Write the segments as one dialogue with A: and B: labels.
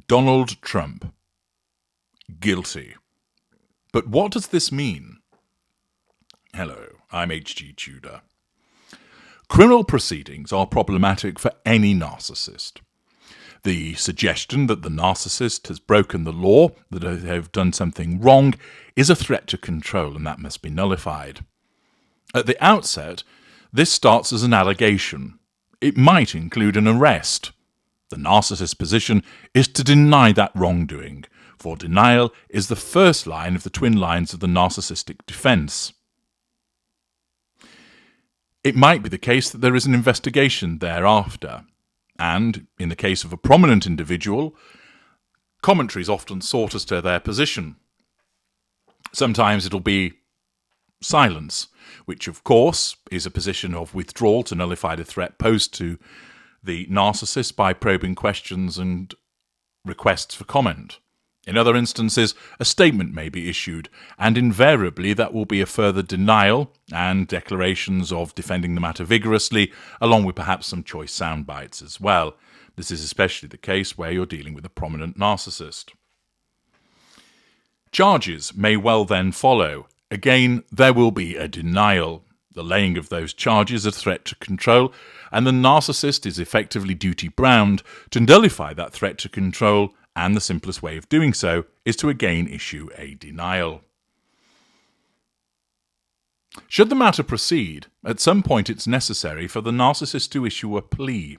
A: Donald Trump. Guilty. But what does this mean? Hello, I'm H.G. Tudor. Criminal proceedings are problematic for any narcissist. The suggestion that the narcissist has broken the law, that they have done something wrong, is a threat to control, and that must be nullified. At the outset, this starts as an allegation. It might include an arrest. The narcissist's position is to deny that wrongdoing, for denial is the first line of the twin lines of the narcissistic defense. It might be the case that there is an investigation thereafter, and, in the case of a prominent individual, commentary is often sought as to their position. Sometimes it'll be silence, which of course is a position of withdrawal to nullify the threat posed to the narcissist by probing questions and requests for comment. In other instances, a statement may be issued, and invariably that will be a further denial and declarations of defending the matter vigorously, along with perhaps some choice sound bites as well. This is especially the case where you're dealing with a prominent narcissist. Charges may well then follow. Again, there will be a denial. The laying of those charges a threat to control, and the narcissist is effectively duty-bound to nullify that threat to control, and the simplest way of doing so is to again issue a denial. Should the matter proceed, at some point it's necessary for the narcissist to issue a plea.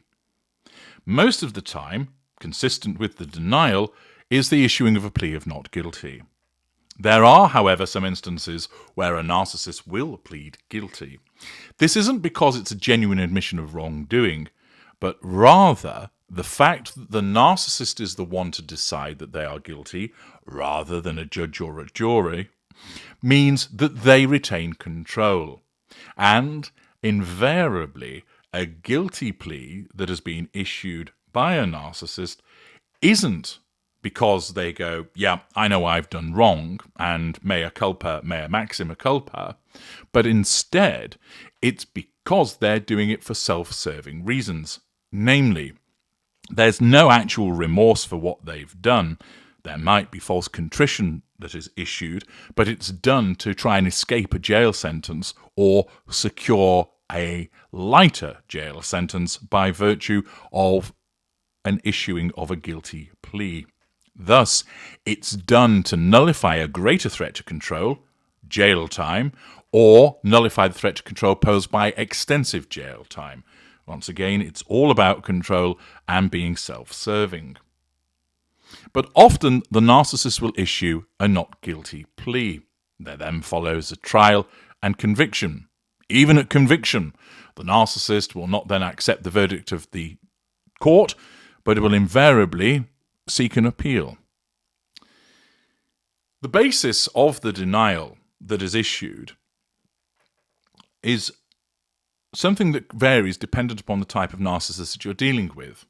A: Most of the time, consistent with the denial, is the issuing of a plea of not guilty. There are, however, some instances where a narcissist will plead guilty. This isn't because it's a genuine admission of wrongdoing, but rather the fact that the narcissist is the one to decide that they are guilty, rather than a judge or a jury, means that they retain control. And invariably, a guilty plea that has been issued by a narcissist isn't because they go, yeah, I know I've done wrong, and mea culpa, mea maxima culpa, but instead, it's because they're doing it for self-serving reasons. Namely, there's no actual remorse for what they've done. There might be false contrition that is issued, but it's done to try and escape a jail sentence or secure a lighter jail sentence by virtue of an issuing of a guilty plea. Thus, it's done to nullify a greater threat to control, jail time, or nullify the threat to control posed by extensive jail time. Once again, it's all about control and being self-serving. But often, the narcissist will issue a not guilty plea. There then follows a trial and conviction. Even at conviction, the narcissist will not then accept the verdict of the court, but it will invariably seek an appeal. The basis of the denial that is issued is something that varies dependent upon the type of narcissist that you're dealing with.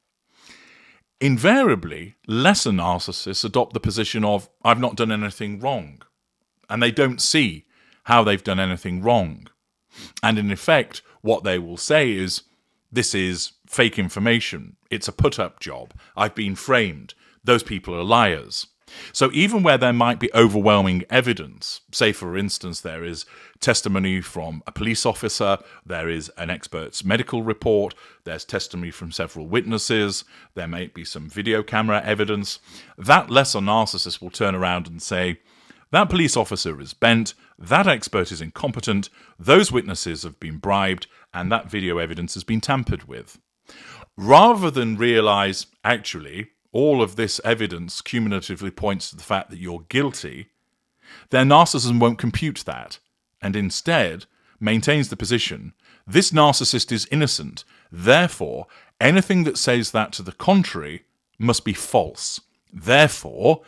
A: Invariably, lesser narcissists adopt the position of, I've not done anything wrong, and they don't see how they've done anything wrong. And in effect, what they will say is, this is fake information, it's a put-up job, I've been framed, those people are liars. So even where there might be overwhelming evidence, say for instance there is testimony from a police officer, there is an expert's medical report, there's testimony from several witnesses, there may be some video camera evidence, that lesser narcissist will turn around and say, that police officer is bent, that expert is incompetent, those witnesses have been bribed, and that video evidence has been tampered with. Rather than realise, actually, all of this evidence cumulatively points to the fact that you're guilty, their narcissism won't compute that, and instead maintains the position, this narcissist is innocent, therefore anything that says that to the contrary must be false. Therefore,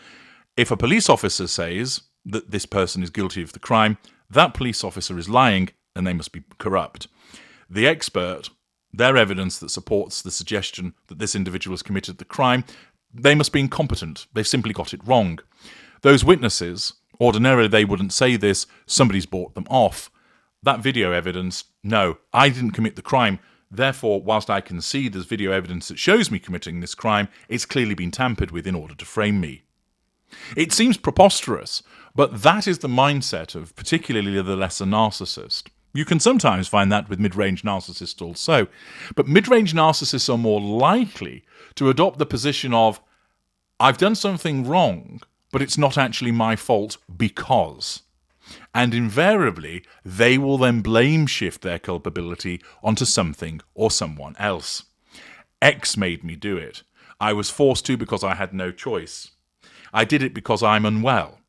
A: if a police officer says that this person is guilty of the crime, that police officer is lying and they must be corrupt. The expert, their evidence that supports the suggestion that this individual has committed the crime, they must be incompetent. They've simply got it wrong. Those witnesses, ordinarily they wouldn't say this, somebody's bought them off. That video evidence, no, I didn't commit the crime. Therefore, whilst I can see there's video evidence that shows me committing this crime, it's clearly been tampered with in order to frame me. It seems preposterous, but that is the mindset of particularly the lesser narcissist. You can sometimes find that with mid-range narcissists also, but mid-range narcissists are more likely to adopt the position of, I've done something wrong, but it's not actually my fault because. And invariably, they will then blame shift their culpability onto something or someone else. X made me do it. I was forced to because I had no choice. I did it because I'm unwell.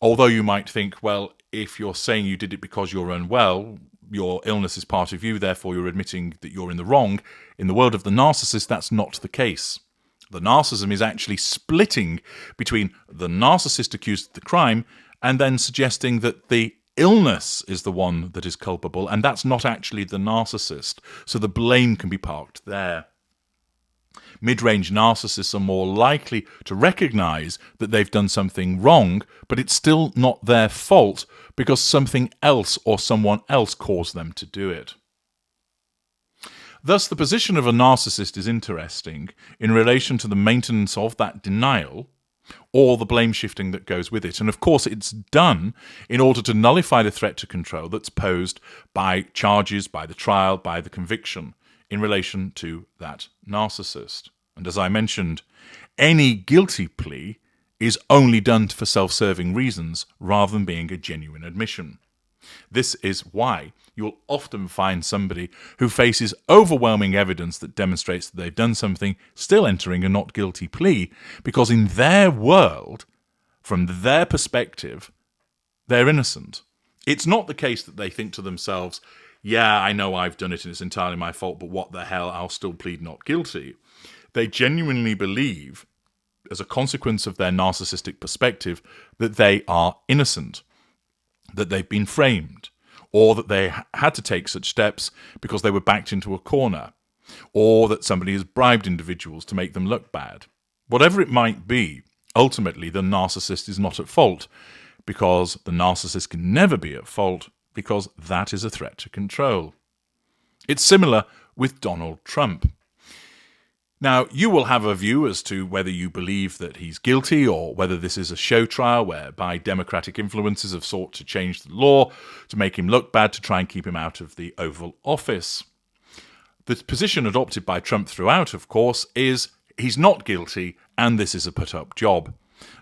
A: Although you might think, well, if you're saying you did it because you're unwell, your illness is part of you, therefore you're admitting that you're in the wrong. In the world of the narcissist, that's not the case. The narcissism is actually splitting between the narcissist accused of the crime and then suggesting that the illness is the one that is culpable, and that's not actually the narcissist. So the blame can be parked there. Mid-range narcissists are more likely to recognize that they've done something wrong, but it's still not their fault because something else or someone else caused them to do it. Thus, the position of a narcissist is interesting in relation to the maintenance of that denial or the blame shifting that goes with it. And of course, it's done in order to nullify the threat to control that's posed by charges, by the trial, by the conviction in relation to that narcissist. And as I mentioned, any guilty plea is only done for self-serving reasons rather than being a genuine admission. This is why you'll often find somebody who faces overwhelming evidence that demonstrates that they've done something still entering a not guilty plea, because in their world, from their perspective, they're innocent. It's not the case that they think to themselves, yeah, I know I've done it and it's entirely my fault, but what the hell, I'll still plead not guilty. They genuinely believe, as a consequence of their narcissistic perspective, that they are innocent, that they've been framed, or that they had to take such steps because they were backed into a corner, or that somebody has bribed individuals to make them look bad. Whatever it might be, ultimately the narcissist is not at fault, because the narcissist can never be at fault, because that is a threat to control. It's similar with Donald Trump. Now, you will have a view as to whether you believe that he's guilty or whether this is a show trial whereby Democratic influences have sought to change the law to make him look bad to try and keep him out of the Oval Office. The position adopted by Trump throughout, of course, is he's not guilty and this is a put-up job,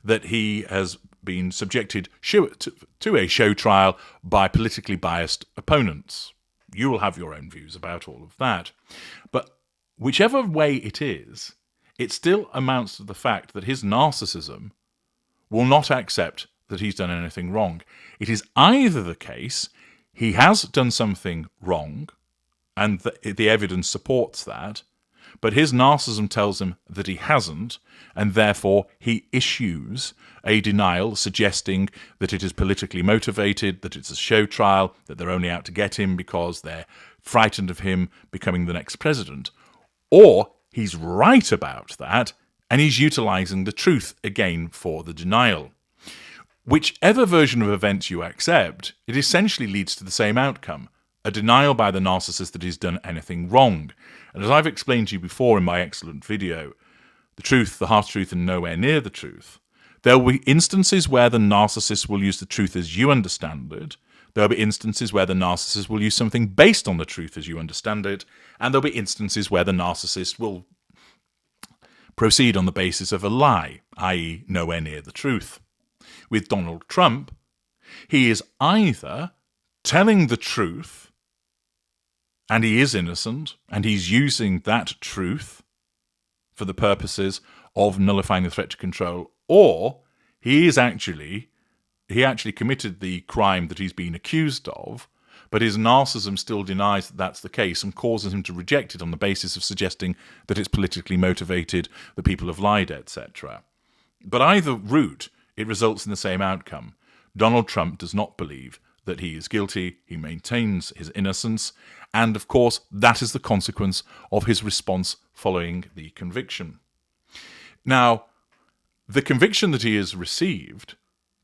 A: that he has been subjected to a show trial by politically biased opponents. You will have your own views about all of that. But whichever way it is, it still amounts to the fact that his narcissism will not accept that he's done anything wrong. It is either the case he has done something wrong, and the evidence supports that, but his narcissism tells him that he hasn't, and therefore he issues a denial suggesting that it is politically motivated, that it's a show trial, that they're only out to get him because they're frightened of him becoming the next president. Or he's right about that, and he's utilising the truth again for the denial. Whichever version of events you accept, it essentially leads to the same outcome, a denial by the narcissist that he's done anything wrong. And as I've explained to you before in my excellent video, the truth, the half-truth, and nowhere near the truth, there will be instances where the narcissist will use the truth as you understand it. There will be instances where the narcissist will use something based on the truth as you understand it, and there will be instances where the narcissist will proceed on the basis of a lie, i.e. nowhere near the truth. With Donald Trump, he is either telling the truth, and he is innocent, and he's using that truth for the purposes of nullifying the threat to control, or he actually committed the crime that he's been accused of, but his narcissism still denies that that's the case and causes him to reject it on the basis of suggesting that it's politically motivated, that people have lied, etc. But either route, it results in the same outcome. Donald Trump does not believe that he is guilty, he maintains his innocence, and of course that is the consequence of his response following the conviction. Now, the conviction that he has received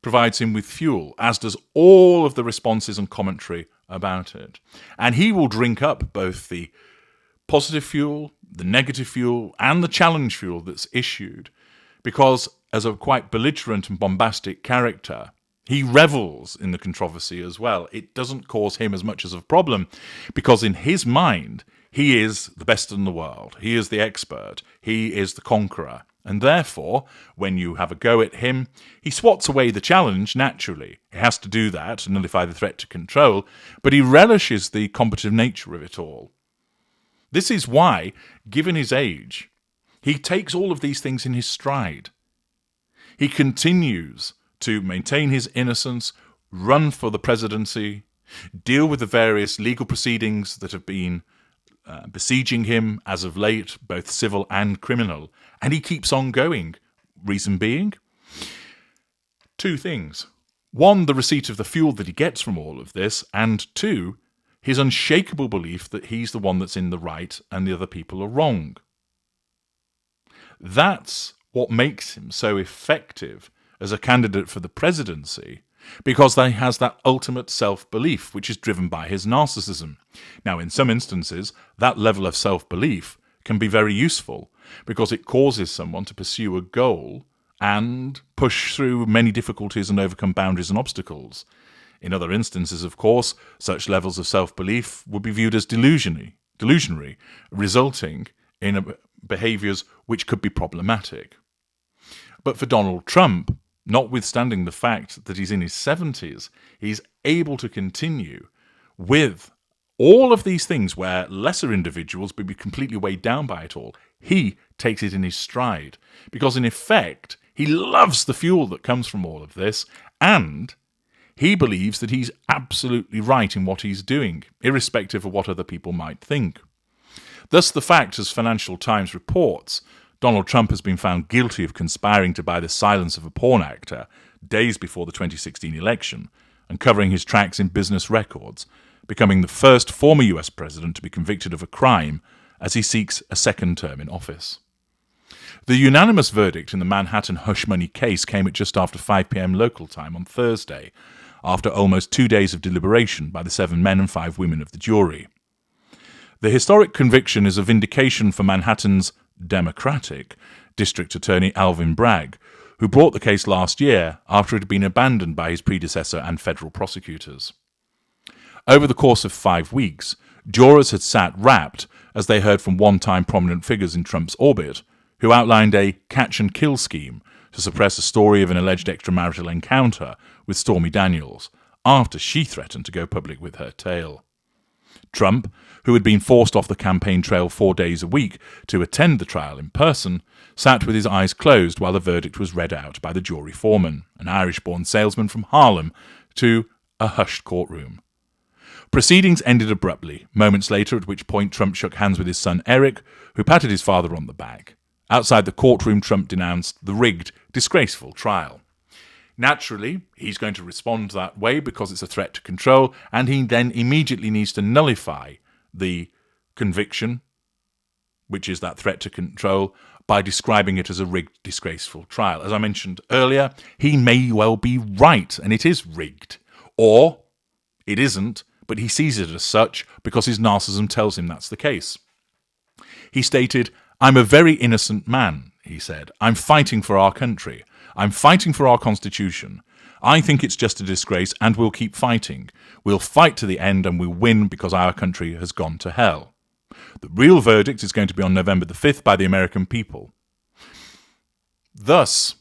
A: provides him with fuel, as does all of the responses and commentary about it. And he will drink up both the positive fuel, the negative fuel, and the challenge fuel that's issued, because as a quite belligerent and bombastic character, he revels in the controversy as well. It doesn't cause him as much as a problem, because in his mind, he is the best in the world. He is the expert. He is the conqueror. And therefore, when you have a go at him, he swats away the challenge naturally. He has to do that to nullify the threat to control, but he relishes the competitive nature of it all. This is why, given his age, he takes all of these things in his stride. He continues to maintain his innocence, run for the presidency, deal with the various legal proceedings that have been besieging him as of late, both civil and criminal, and he keeps on going. Reason being, two things. One, the receipt of the fuel that he gets from all of this, and two, his unshakable belief that he's the one that's in the right and the other people are wrong. That's what makes him so effective as a candidate for the presidency, because he has that ultimate self-belief, which is driven by his narcissism. Now, in some instances, that level of self-belief can be very useful, because it causes someone to pursue a goal and push through many difficulties and overcome boundaries and obstacles. In other instances, of course, such levels of self-belief would be viewed as delusionary, resulting in behaviours which could be problematic. But for Donald Trump, notwithstanding the fact that he's in his 70s, he's able to continue with all of these things where lesser individuals would be completely weighed down by it all. He takes it in his stride because, in effect, he loves the fuel that comes from all of this, and he believes that he's absolutely right in what he's doing, irrespective of what other people might think. Thus, the fact, as Financial Times reports, Donald Trump has been found guilty of conspiring to buy the silence of a porn actor days before the 2016 election and covering his tracks in business records, becoming the first former US president to be convicted of a crime as he seeks a second term in office. The unanimous verdict in the Manhattan hush money case came at just after 5 p.m. local time on Thursday, after almost 2 days of deliberation by the 7 men and 5 women of the jury. The historic conviction is a vindication for Manhattan's Democratic District Attorney Alvin Bragg, who brought the case last year after it had been abandoned by his predecessor and federal prosecutors. Over the course of 5 weeks, jurors had sat rapt as they heard from one-time prominent figures in Trump's orbit, who outlined a catch-and-kill scheme to suppress a story of an alleged extramarital encounter with Stormy Daniels after she threatened to go public with her tale. Trump, who had been forced off the campaign trail 4 days a week to attend the trial in person, sat with his eyes closed while the verdict was read out by the jury foreman, an Irish-born salesman from Harlem, to a hushed courtroom. Proceedings ended abruptly, moments later, at which point Trump shook hands with his son Eric, who patted his father on the back. Outside the courtroom, Trump denounced the rigged, disgraceful trial. Naturally, he's going to respond that way because it's a threat to control, and he then immediately needs to nullify the conviction, which is that threat to control, by describing it as a rigged, disgraceful trial. As I mentioned earlier, he may well be right, and it is rigged. Or it isn't, but he sees it as such because his narcissism tells him that's the case. He stated, "I'm a very innocent man," he said. "I'm fighting for our country. I'm fighting for our Constitution. I think it's just a disgrace, and we'll keep fighting. We'll fight to the end, and we'll win because our country has gone to hell. The real verdict is going to be on November the 5th by the American people." Thus,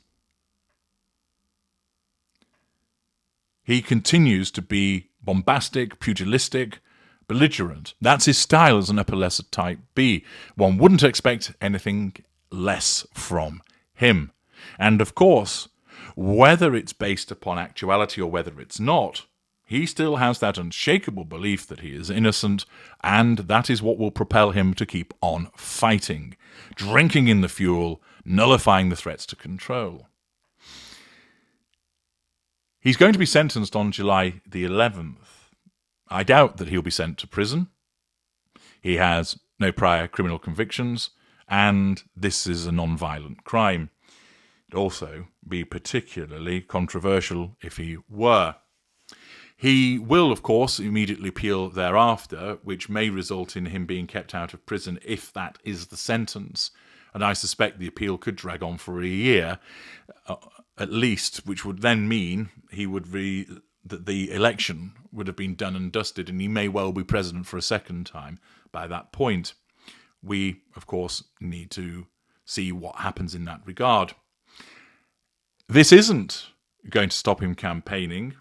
A: he continues to be bombastic, pugilistic, belligerent. That's his style as an upper lesser type B. One wouldn't expect anything less from him. And of course, whether it's based upon actuality or whether it's not, he still has that unshakable belief that he is innocent, and that is what will propel him to keep on fighting, drinking in the fuel, nullifying the threats to control. He's going to be sentenced on July the 11th. I doubt that he'll be sent to prison. He has no prior criminal convictions, and this is a non-violent crime. It'd also be particularly controversial if he were. He will, of course, immediately appeal thereafter, which may result in him being kept out of prison if that is the sentence. And I suspect the appeal could drag on for a year, at least, which would then mean that the election would have been done and dusted, and he may well be president for a second time by that point. We, of course, need to see what happens in that regard. This isn't going to stop him campaigning,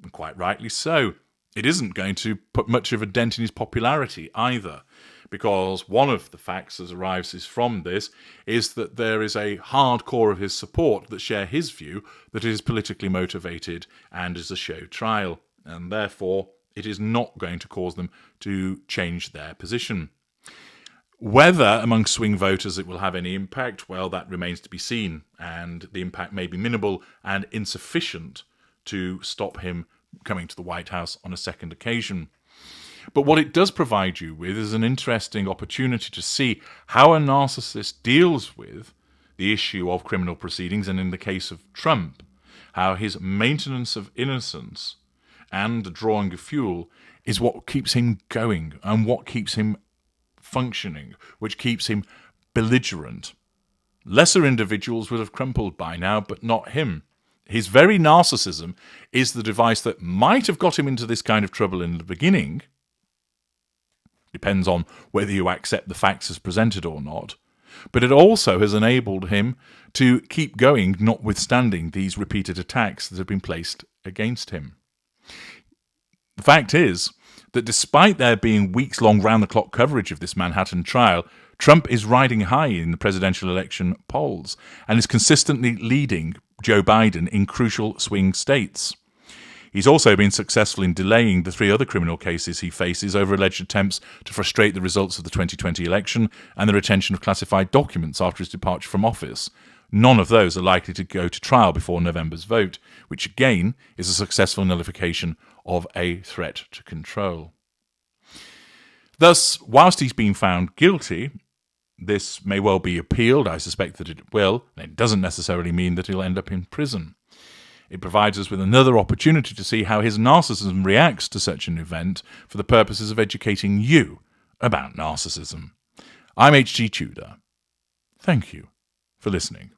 A: and quite rightly so. It isn't going to put much of a dent in his popularity either, because one of the facts that arises from this is that there is a hard core of his support that share his view that it is politically motivated and is a show trial, and therefore it is not going to cause them to change their position. Whether among swing voters it will have any impact, well, that remains to be seen, and the impact may be minimal and insufficient to stop him coming to the White House on a second occasion. But what it does provide you with is an interesting opportunity to see how a narcissist deals with the issue of criminal proceedings, and in the case of Trump, how his maintenance of innocence and the drawing of fuel is what keeps him going and what keeps him functioning, which keeps him belligerent. Lesser individuals would have crumpled by now, but not him. His very narcissism is the device that might have got him into this kind of trouble in the beginning. Depends on whether you accept the facts as presented or not. But it also has enabled him to keep going, notwithstanding these repeated attacks that have been placed against him. The fact is that despite there being weeks-long round-the-clock coverage of this Manhattan trial, Trump is riding high in the presidential election polls and is consistently leading Joe Biden in crucial swing states. He's also been successful in delaying the 3 other criminal cases he faces over alleged attempts to frustrate the results of the 2020 election and the retention of classified documents after his departure from office. None of those are likely to go to trial before November's vote, which again is a successful nullification of a threat to control. Thus, whilst he's been found guilty, this may well be appealed. I suspect that it will, and it doesn't necessarily mean that he'll end up in prison. It provides us with another opportunity to see how his narcissism reacts to such an event for the purposes of educating you about narcissism. I'm H.G. Tudor. Thank you for listening.